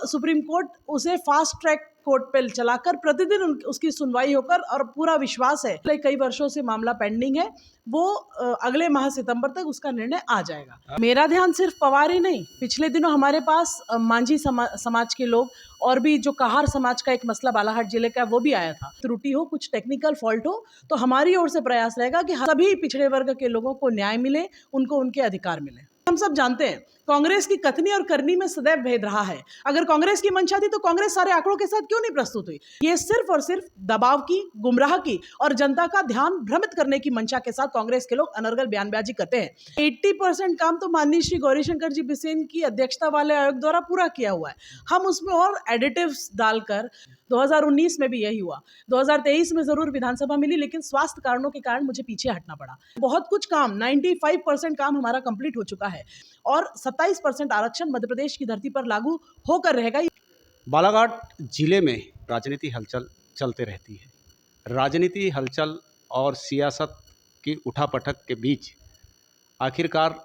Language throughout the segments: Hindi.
सुप्रीम कोर्ट उसे फास्ट ट्रैक कोर्ट पे चलाकर प्रतिदिन उसकी सुनवाई होकर, और पूरा विश्वास है कई वर्षों से मामला पेंडिंग है, वो अगले माह सितंबर तक उसका निर्णय आ जाएगा। मेरा ध्यान सिर्फ पवार ही नहीं, पिछले दिनों हमारे पास मांझी समाज के लोग और भी जो कहार समाज का एक मसला बालाघाट जिले का वो भी आया था। त्रुटि हो, कुछ टेक्निकल फॉल्ट हो, तो हमारी ओर से प्रयास रहेगा कि सभी पिछड़े वर्ग के लोगों को न्याय मिले, उनको उनके अधिकार मिले। हम सब जानते हैं कांग्रेस की कथनी और करनी में सदैव भेद रहा है। अगर कांग्रेस की मंशा थी तो कांग्रेस सारे आंकड़ों के साथ क्यों नहीं प्रस्तुत हुई? ये सिर्फ और सिर्फ दबाव की, गुमराह की और जनता का ध्यान भ्रमित करने की मंशा के साथ कांग्रेस के लोग अनर्गल बयानबाजी करते हैं। 80% काम तो माननीय श्री गौरीशंकर जी बिसेन की अध्यक्षता वाले आयोग द्वारा पूरा किया हुआ है। हम उसमें और एडिटिव्स डालकर 2019 में भी यही हुआ। 2023 में जरूर विधानसभा मिली, लेकिन स्वास्थ्य कारणों के कारण मुझे पीछे हटना पड़ा। बहुत कुछ काम, 95% काम हमारा कंप्लीट हो चुका है और 27% आरक्षण मध्य प्रदेश की धरती पर लागू होकर रहेगा। बालाघाट जिले में राजनीति हलचल चलते रहती है। राजनीति हलचल और सियासत की उठापटक के बीच आखिरकार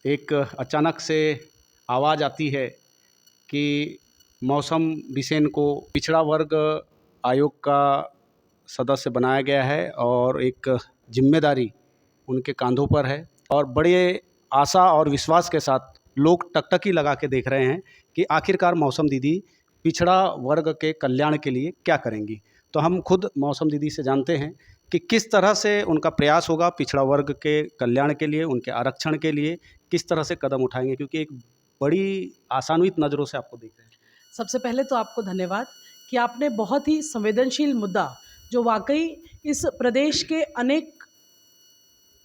एक अचानक से आवाज़ आती है कि मौसम बिसेन को पिछड़ा वर्ग आयोग का सदस्य बनाया गया है और एक जिम्मेदारी उनके कंधों पर है, और बड़े आशा और विश्वास के साथ लोग टकटकी लगा के देख रहे हैं कि आखिरकार मौसम दीदी पिछड़ा वर्ग के कल्याण के लिए क्या करेंगी। तो हम खुद मौसम दीदी से जानते हैं कि किस तरह से उनका प्रयास होगा पिछड़ा वर्ग के कल्याण के लिए, उनके आरक्षण के लिए किस तरह से कदम उठाएंगे, क्योंकि एक बड़ी आशान्वित नज़रों से आपको देख रहे हैं। सबसे पहले तो आपको धन्यवाद कि आपने बहुत ही संवेदनशील मुद्दा, जो वाकई इस प्रदेश के अनेक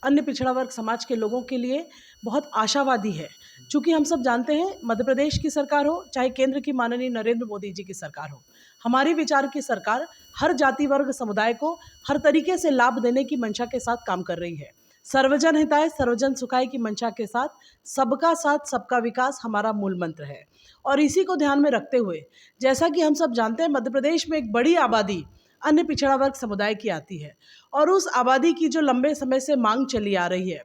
अन्य पिछड़ा वर्ग समाज के लोगों के लिए बहुत आशावादी है। चूँकि हम सब जानते हैं, मध्य प्रदेश की सरकार हो चाहे केंद्र की माननीय नरेंद्र मोदी जी की सरकार हो, हमारी विचार की सरकार हर जाति वर्ग समुदाय को हर तरीके से लाभ देने की मंशा के साथ काम कर रही है। सर्वजन हिताय सर्वजन सुखाय की मंशा के साथ सबका साथ सबका विकास हमारा मूल मंत्र है। और इसी को ध्यान में रखते हुए, जैसा कि हम सब जानते हैं, मध्य प्रदेश में एक बड़ी आबादी अन्य पिछड़ा वर्ग समुदाय की आती है, और उस आबादी की जो लंबे समय से मांग चली आ रही है,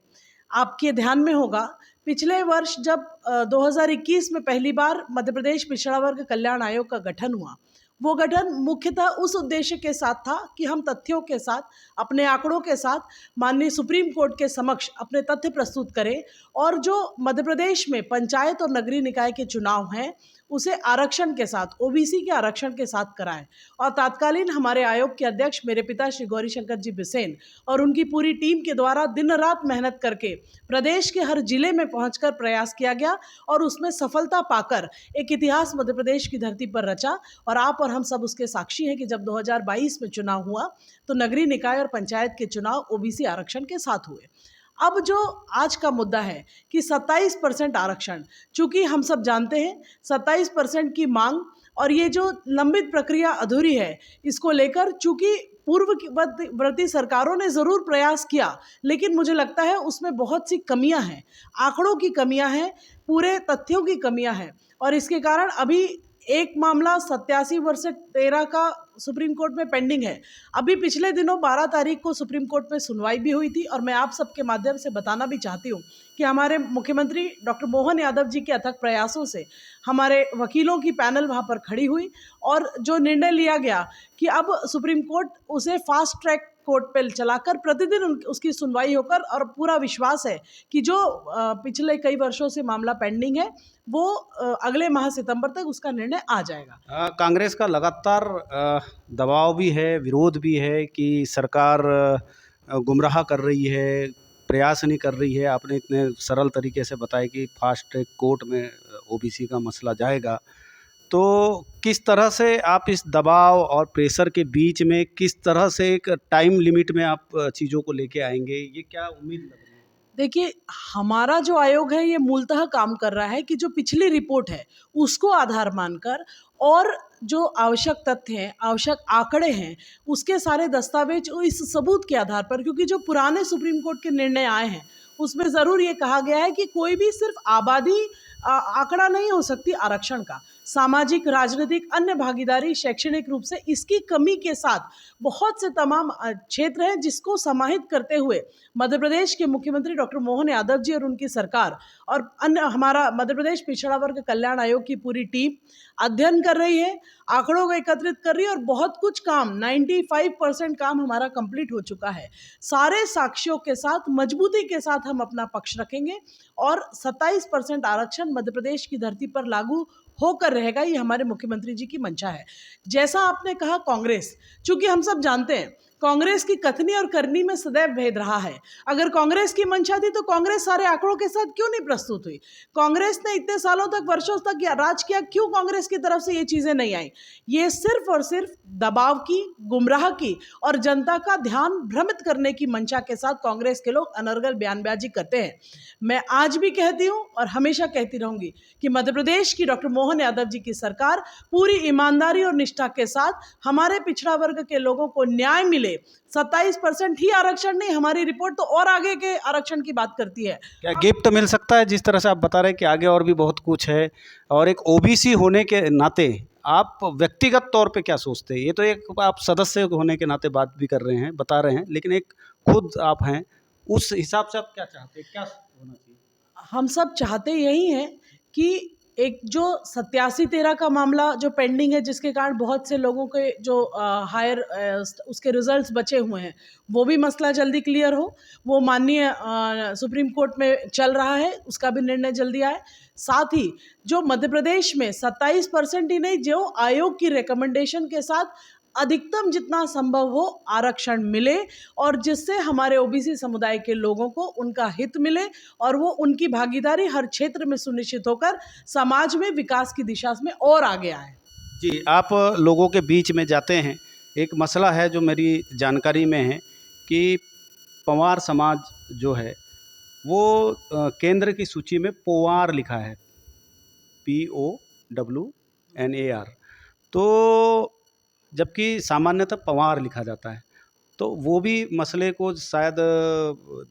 आपके ध्यान में होगा पिछले वर्ष जब 2021 में पहली बार मध्य प्रदेश पिछड़ा वर्ग कल्याण आयोग का गठन हुआ, वो गठन मुख्यतः उस उद्देश्य के साथ था कि हम तथ्यों के साथ, अपने आंकड़ों के साथ माननीय सुप्रीम कोर्ट के समक्ष अपने तथ्य प्रस्तुत करें, और जो मध्य प्रदेश में पंचायत और नगरीय निकाय के चुनाव हैं उसे आरक्षण के साथ, ओबीसी के आरक्षण के साथ कराएं। और तत्कालीन हमारे आयोग के अध्यक्ष मेरे पिता श्री गौरीशंकर जी बिसेन और उनकी पूरी टीम के द्वारा दिन रात मेहनत करके प्रदेश के हर जिले में पहुंचकर प्रयास किया गया, और उसमें सफलता पाकर एक इतिहास मध्य प्रदेश की धरती पर रचा। और आप और हम सब उसके साक्षी हैं कि जब 2022 में चुनाव हुआ तो नगरीय निकाय और पंचायत के चुनाव ओबीसी आरक्षण के साथ हुए। अब जो आज का मुद्दा है कि 27% आरक्षण, चूंकि हम सब जानते हैं 27% की मांग और ये जो लंबित प्रक्रिया अधूरी है, इसको लेकर चूंकि पूर्ववर्ती सरकारों ने ज़रूर प्रयास किया, लेकिन मुझे लगता है उसमें बहुत सी कमियां हैं, आंकड़ों की कमियां हैं, पूरे तथ्यों की कमियां हैं, और इसके कारण अभी एक मामला 87/13 का सुप्रीम कोर्ट में पेंडिंग है। अभी पिछले दिनों 12 तारीख को सुप्रीम कोर्ट में सुनवाई भी हुई थी, और मैं आप सबके माध्यम से बताना भी चाहती हूँ कि हमारे मुख्यमंत्री डॉक्टर मोहन यादव जी के अथक प्रयासों से हमारे वकीलों की पैनल वहाँ पर खड़ी हुई, और जो निर्णय लिया गया कि अब सुप्रीम कोर्ट उसे फास्ट ट्रैक कोर्ट पे चलाकर प्रतिदिन उसकी सुनवाई होकर, और पूरा विश्वास है कि जो पिछले कई वर्षों से मामला पेंडिंग है वो अगले माह सितंबर तक उसका निर्णय आ जाएगा। कांग्रेस का लगातार दबाव भी है, विरोध भी है कि सरकार गुमराह कर रही है, प्रयास नहीं कर रही है। आपने इतने सरल तरीके से बताया कि फास्ट ट्रैक कोर्ट में ओबीसी का मसला जाएगा, तो किस तरह से आप इस दबाव और प्रेशर के बीच में किस तरह से एक टाइम लिमिट में आप चीज़ों को लेके आएंगे, ये क्या उम्मीद लग रही है? देखिए, हमारा जो आयोग है ये मूलतः काम कर रहा है कि जो पिछली रिपोर्ट है उसको आधार मानकर, और जो आवश्यक तथ्य हैं, आवश्यक आंकड़े हैं, उसके सारे दस्तावेज इस सबूत के आधार पर, क्योंकि जो पुराने सुप्रीम कोर्ट के निर्णय आए हैं उसमें ज़रूर ये कहा गया है कि कोई भी सिर्फ आबादी आंकड़ा नहीं हो सकती आरक्षण का। सामाजिक, राजनीतिक, अन्य भागीदारी, शैक्षणिक रूप से इसकी कमी के साथ बहुत से तमाम क्षेत्र हैं जिसको समाहित करते हुए मध्य प्रदेश के मुख्यमंत्री डॉक्टर मोहन यादव जी और उनकी सरकार और अन्य हमारा मध्य प्रदेश पिछड़ा वर्ग कल्याण आयोग की पूरी टीम अध्ययन कर रही है, आंकड़ों को एकत्रित कर रही है और बहुत कुछ काम 95% काम हमारा कंप्लीट हो चुका है। सारे साक्ष्यों के साथ मजबूती के साथ हम अपना पक्ष रखेंगे और 27% आरक्षण मध्य प्रदेश की धरती पर लागू होकर रहेगा, ये हमारे मुख्यमंत्री जी की मंशा है। जैसा आपने कहा कांग्रेस, चूंकि हम सब जानते हैं कांग्रेस की कथनी और करनी में सदैव भेद रहा है। अगर कांग्रेस की मंशा थी तो कांग्रेस सारे आंकड़ों के साथ क्यों नहीं प्रस्तुत हुई? कांग्रेस ने इतने सालों तक, वर्षों तक राज किया, क्यों कांग्रेस की तरफ से ये चीजें नहीं आई? ये सिर्फ और सिर्फ दबाव की, गुमराह की और जनता का ध्यान भ्रमित करने की मंशा के साथ कांग्रेस के लोग अनर्गल बयानबाजी करते हैं। मैं आज भी कहती हूं और हमेशा कहती रहूंगी कि मध्य प्रदेश की डॉक्टर मोहन यादव जी की सरकार पूरी ईमानदारी और निष्ठा के साथ हमारे पिछड़ा वर्ग के लोगों को न्याय मिले। 27% ही आरक्षण नहीं, हमारी रिपोर्ट तो और आगे के आरक्षण की बात करती है। क्या गिफ्ट मिल सकता है? जिस तरह से आप बता रहे हैं कि आगे और भी बहुत कुछ है, और एक ओबीसी होने के नाते आप व्यक्तिगत तौर पे क्या सोचते हैं? ये तो एक आप सदस्य होने के नाते बात भी कर रहे हैं, बता रहे हैं, लेकिन एक खुद आप हैं, उस हिसाब से आप क्या चाहते हैं, क्या होना चाहिए? हम सब चाहते यही हैं कि एक जो 87-13 का मामला जो पेंडिंग है, जिसके कारण बहुत से लोगों के जो हायर उसके रिजल्ट्स बचे हुए हैं, वो भी मसला जल्दी क्लियर हो। वो माननीय सुप्रीम कोर्ट में चल रहा है, उसका भी निर्णय जल्दी आए। साथ ही जो मध्य प्रदेश में 27% ही नहीं, जो आयोग की रिकमेंडेशन के साथ अधिकतम जितना संभव हो आरक्षण मिले और जिससे हमारे ओबीसी समुदाय के लोगों को उनका हित मिले और वो उनकी भागीदारी हर क्षेत्र में सुनिश्चित होकर समाज में विकास की दिशा में और आगे आए। जी, आप लोगों के बीच में जाते हैं, एक मसला है जो मेरी जानकारी में है कि पंवार समाज जो है वो केंद्र की सूची में पोवार लिखा है, POWNAR, तो जबकि सामान्यतः पंवार लिखा जाता है। तो वो भी मसले को शायद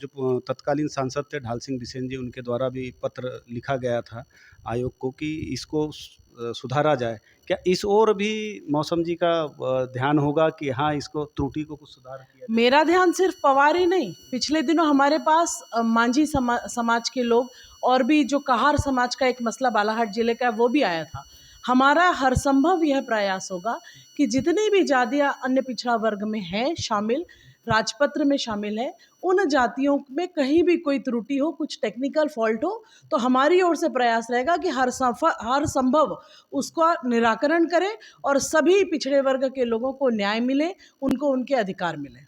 जो तत्कालीन सांसद थे ढाल सिंह बिसेन जी, उनके द्वारा भी पत्र लिखा गया था आयोग को कि इसको सुधारा जाए। क्या इस ओर भी मौसम जी का ध्यान होगा कि हाँ, इसको त्रुटि को कुछ सुधार किया जाए? मेरा ध्यान सिर्फ पवार ही नहीं, पिछले दिनों हमारे पास मांझी समाज के लोग और भी जो कहार समाज का एक मसला बालाघाट जिले का है, वो भी आया था। हमारा हर संभव यह प्रयास होगा कि जितनी भी जातियां अन्य पिछड़ा वर्ग में हैं शामिल, राजपत्र में शामिल है, उन जातियों में कहीं भी कोई त्रुटि हो, कुछ टेक्निकल फॉल्ट हो, तो हमारी ओर से प्रयास रहेगा कि हर संभव उसका निराकरण करें और सभी पिछड़े वर्ग के लोगों को न्याय मिले, उनको उनके अधिकार मिले।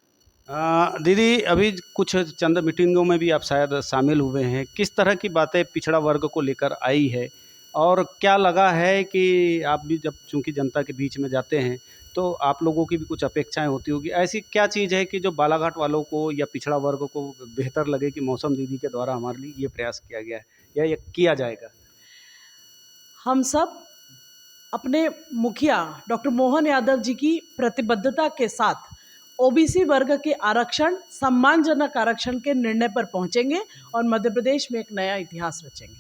दीदी, अभी कुछ चंद मीटिंगों में भी आप शायद शामिल हुए हैं, किस तरह की बातें पिछड़ा वर्ग को लेकर आई है और क्या लगा है कि आप भी जब चूंकि जनता के बीच में जाते हैं तो आप लोगों की भी कुछ अपेक्षाएं होती होगी, ऐसी क्या चीज़ है कि जो बालाघाट वालों को या पिछड़ा वर्ग को बेहतर लगे कि मौसम दीदी के द्वारा हमारे लिए ये प्रयास किया गया है या ये किया जाएगा? हम सब अपने मुखिया डॉक्टर मोहन यादव जी की प्रतिबद्धता के साथ ओबीसी वर्ग के आरक्षण, सम्मानजनक आरक्षण के निर्णय पर पहुंचेंगे और मध्य प्रदेश में एक नया इतिहास रचेंगे।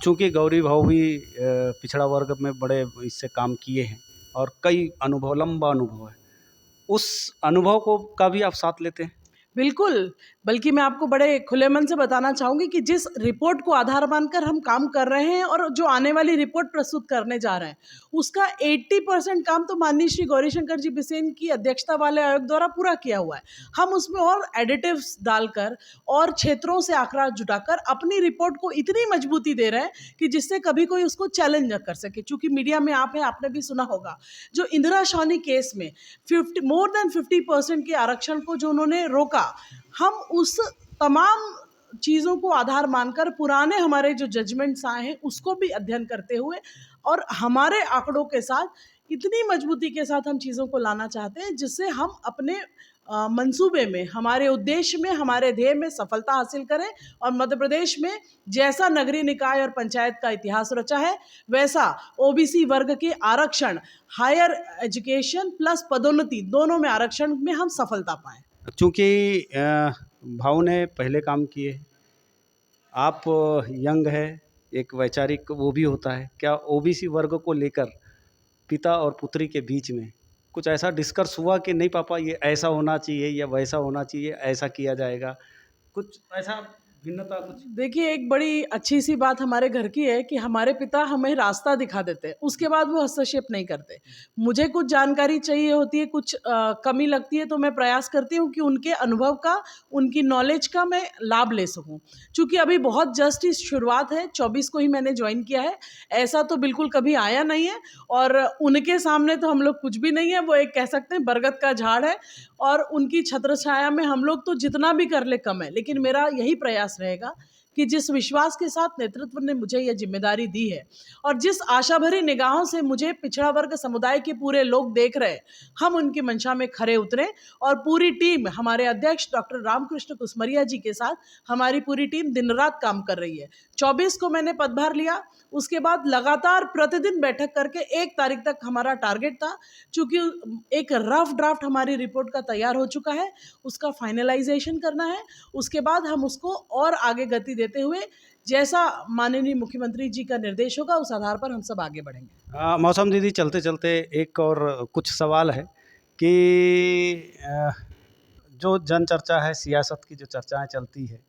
चूँकि गौरी भाऊ भी पिछड़ा वर्ग में बड़े इससे काम किए हैं और कई अनुभव, लंबा अनुभव है, उस अनुभव को का भी आप साथ लेते हैं? बिल्कुल, बल्कि मैं आपको बड़े खुले मन से बताना चाहूँगी कि जिस रिपोर्ट को आधार मानकर हम काम कर रहे हैं और जो आने वाली रिपोर्ट प्रस्तुत करने जा रहे हैं, उसका 80% काम तो माननीय श्री गौरीशंकर जी बिसेन की अध्यक्षता वाले आयोग द्वारा पूरा किया हुआ है। हम उसमें और एडिटिव्स डालकर और क्षेत्रों से आंकड़ा जुटाकर अपनी रिपोर्ट को इतनी मजबूती दे रहे हैं कि जिससे कभी कोई उसको चैलेंज न कर सके। चूँकि मीडिया में आप हैं, आपने भी सुना होगा, जो इंदिरा शानी केस में मोर देन 50% के आरक्षण को जो उन्होंने रोका, हम उस तमाम चीज़ों को आधार मानकर पुराने हमारे जो जजमेंट्स आए हैं उसको भी अध्ययन करते हुए और हमारे आंकड़ों के साथ इतनी मजबूती के साथ हम चीज़ों को लाना चाहते हैं जिससे हम अपने मंसूबे में, हमारे उद्देश्य में, हमारे ध्येय में सफलता हासिल करें और मध्य प्रदेश में जैसा नगरीय निकाय और पंचायत का इतिहास रचा है वैसा ओबीसी वर्ग के आरक्षण, हायर एजुकेशन प्लस पदोन्नति दोनों में आरक्षण में हम सफलता पाएं। चूँकि भाऊ ने पहले काम किए, आप यंग है, एक वैचारिक वो भी होता है। क्या ओबीसी वर्ग को लेकर पिता और पुत्री के बीच में कुछ ऐसा डिस्कस हुआ कि नहीं पापा ये ऐसा होना चाहिए या वैसा होना चाहिए, ऐसा किया जाएगा, कुछ ऐसा भिन्नता कुछ? देखिए, एक बड़ी अच्छी-सी बात हमारे घर की है कि हमारे पिता हमें रास्ता दिखा देते हैं, उसके बाद वो हस्तक्षेप नहीं करते। मुझे कुछ जानकारी चाहिए होती है, कुछ कमी लगती है तो मैं प्रयास करती हूँ कि उनके अनुभव का, उनकी नॉलेज का मैं लाभ ले सकूँ। चूँकि अभी बहुत जस्ट ही शुरुआत है, 24 को ही मैंने जॉइन किया है, ऐसा तो बिल्कुल कभी आया नहीं है और उनके सामने तो हम लोग कुछ भी नहीं है, वो एक कह सकते हैं बरगद का झाड़ है और उनकी छत्र छाया में हम लोग तो जितना भी कर ले कम है। लेकिन मेरा यही प्रयास रहेगा कि जिस विश्वास के साथ नेतृत्व ने मुझे यह जिम्मेदारी दी है और जिस आशा भरी निगाहों से मुझे पिछड़ा वर्ग समुदाय के पूरे लोग देख रहे हैं, हम उनकी मंशा में खरे उतरें और पूरी टीम, हमारे अध्यक्ष डॉक्टर रामकृष्ण कुसमरिया जी के साथ हमारी पूरी टीम दिन रात काम कर रही है। 24 को मैंने पदभार लिया, उसके बाद लगातार प्रतिदिन बैठक करके 1 तारीख तक हमारा टारगेट था। चूँकि एक रफ ड्राफ्ट हमारी रिपोर्ट का तैयार हो चुका है, उसका फाइनलाइजेशन करना है, उसके बाद हम उसको और आगे गति देते हुए जैसा माननीय मुख्यमंत्री जी का निर्देश होगा उस आधार पर हम सब आगे बढ़ेंगे। मौसम दीदी, चलते चलते एक और कुछ सवाल है कि जो जन चर्चा है, सियासत की जो चर्चाएं चलती है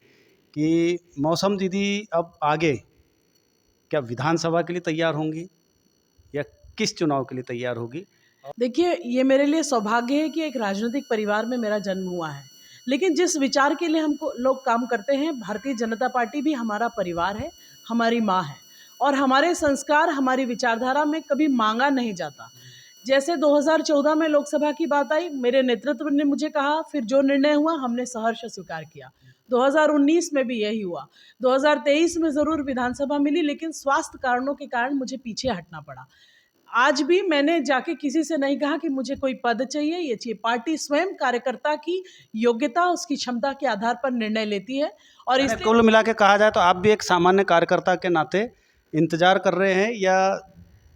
कि मौसम दीदी अब आगे क्या विधानसभा के लिए तैयार होंगी या किस चुनाव के लिए तैयार होगी? देखिए, ये मेरे लिए सौभाग्य है कि एक राजनीतिक परिवार में मेरा जन्म हुआ है। लेकिन जिस विचार के लिए हमको लोग काम करते हैं, भारतीय जनता पार्टी भी हमारा परिवार है, हमारी माँ है और हमारे संस्कार, हमारी विचारधारा में कभी माँगा नहीं जाता। जैसे 2014 में लोकसभा की बात आई, मेरे नेतृत्व ने मुझे कहा, फिर जो निर्णय हुआ हमने सहर्ष स्वीकार किया। 2019 में भी यही हुआ। 2023 में ज़रूर विधानसभा मिली, लेकिन स्वास्थ्य कारणों के कारण मुझे पीछे हटना पड़ा। आज भी मैंने जाके किसी से नहीं कहा कि मुझे कोई पद चाहिए, ये चाहिए। पार्टी स्वयं कार्यकर्ता की योग्यता, उसकी क्षमता के आधार पर निर्णय लेती है और यानी इसलिए कुल मिला के कहा जाए तो आप भी एक सामान्य कार्यकर्ता के नाते इंतजार कर रहे हैं या?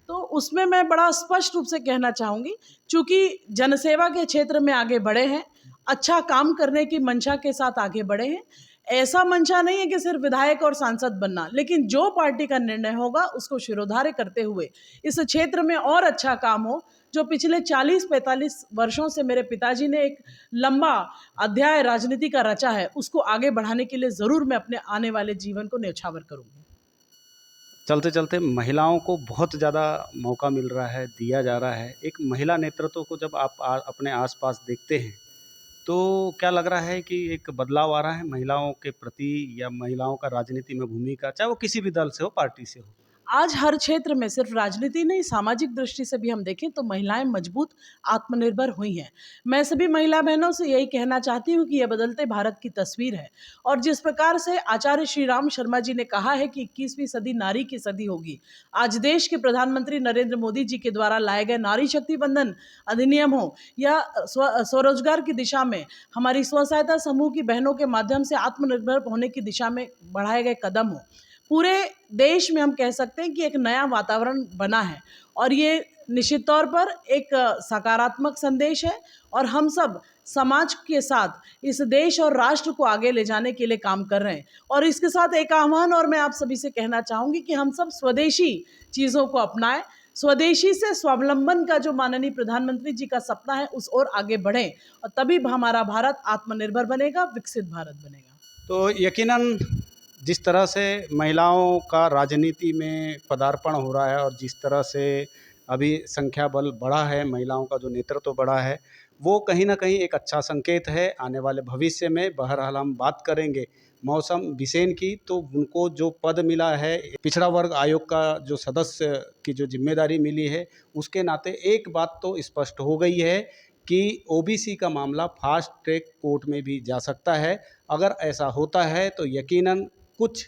तो उसमें मैं बड़ा स्पष्ट रूप से कहना चाहूँगी, चूँकि जनसेवा के क्षेत्र में आगे बढ़े हैं, अच्छा काम करने की मंशा के साथ आगे बढ़े हैं। ऐसा मंशा नहीं है कि सिर्फ विधायक और सांसद बनना, लेकिन जो पार्टी का निर्णय होगा उसको शिरोधार्य करते हुए इस क्षेत्र में और अच्छा काम हो। जो पिछले 40-45 वर्षों से मेरे पिताजी ने एक लंबा अध्याय राजनीति का रचा है, उसको आगे बढ़ाने के लिए ज़रूर मैं अपने आने वाले जीवन को न्यौछावर करूँगी। चलते चलते महिलाओं को बहुत ज़्यादा मौका मिल रहा है, दिया जा रहा है। एक महिला नेतृत्व को जब आप अपने आसपास देखते हैं तो क्या लग रहा है कि एक बदलाव आ रहा है महिलाओं के प्रति या महिलाओं का राजनीति में भूमिका, चाहे वो किसी भी दल से हो, पार्टी से हो? आज हर क्षेत्र में, सिर्फ राजनीति नहीं, सामाजिक दृष्टि से भी हम देखें तो महिलाएं मजबूत, आत्मनिर्भर हुई हैं। मैं सभी महिला बहनों से यही कहना चाहती हूँ कि यह बदलते भारत की तस्वीर है और जिस प्रकार से आचार्य श्री राम शर्मा जी ने कहा है कि 21वीं सदी नारी की सदी होगी, आज देश के प्रधानमंत्री नरेंद्र मोदी जी के द्वारा लाए गए नारी शक्ति बंधन अधिनियम हो या स्वरोजगार की दिशा में हमारी स्व सहायता समूह की बहनों के माध्यम से आत्मनिर्भर होने की दिशा में बढ़ाए गए कदम हो, पूरे देश में हम कह सकते हैं कि एक नया वातावरण बना है और ये निश्चित तौर पर एक सकारात्मक संदेश है और हम सब समाज के साथ इस देश और राष्ट्र को आगे ले जाने के लिए काम कर रहे हैं। और इसके साथ एक आह्वान और मैं आप सभी से कहना चाहूँगी कि हम सब स्वदेशी चीज़ों को अपनाएं, स्वदेशी से स्वावलंबन का जो माननीय प्रधानमंत्री जी का सपना है उस ओर आगे बढ़ें और तभी हमारा भारत आत्मनिर्भर बनेगा, विकसित भारत बनेगा। तो यकीनन जिस तरह से महिलाओं का राजनीति में पदार्पण हो रहा है और जिस तरह से अभी संख्या बल बढ़ा है, महिलाओं का जो नेतृत्व बढ़ा है, वो कहीं न कहीं एक अच्छा संकेत है आने वाले भविष्य में। बहरहाल हम बात करेंगे मौसम बिसेन की, तो उनको जो पद मिला है, पिछड़ा वर्ग आयोग का जो सदस्य की जो जिम्मेदारी मिली है, उसके नाते एक बात तो स्पष्ट हो गई है कि ओबीसी का मामला फास्ट ट्रैक कोर्ट में भी जा सकता है। अगर ऐसा होता है तो यकीनन कुछ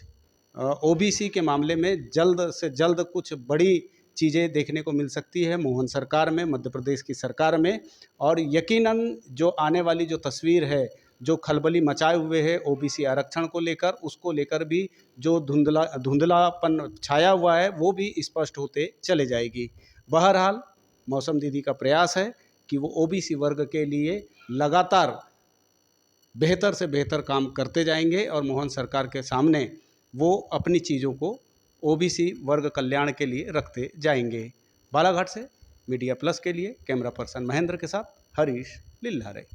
ओबीसी के मामले में जल्द से जल्द कुछ बड़ी चीज़ें देखने को मिल सकती है मोहन सरकार में, मध्य प्रदेश की सरकार में। और यकीनन जो आने वाली जो तस्वीर है, जो खलबली मचाए हुए है ओबीसी आरक्षण को लेकर, उसको लेकर भी जो धुंधलापन छाया हुआ है वो भी स्पष्ट होते चले जाएगी। बहरहाल मौसम दीदी का प्रयास है कि वो ओबीसी वर्ग के लिए लगातार बेहतर से बेहतर काम करते जाएंगे और मोहन सरकार के सामने वो अपनी चीज़ों को ओबीसी वर्ग कल्याण के लिए रखते जाएंगे। बालाघाट से मीडिया प्लस के लिए कैमरा पर्सन महेंद्र के साथ हरीश लिल्लारे।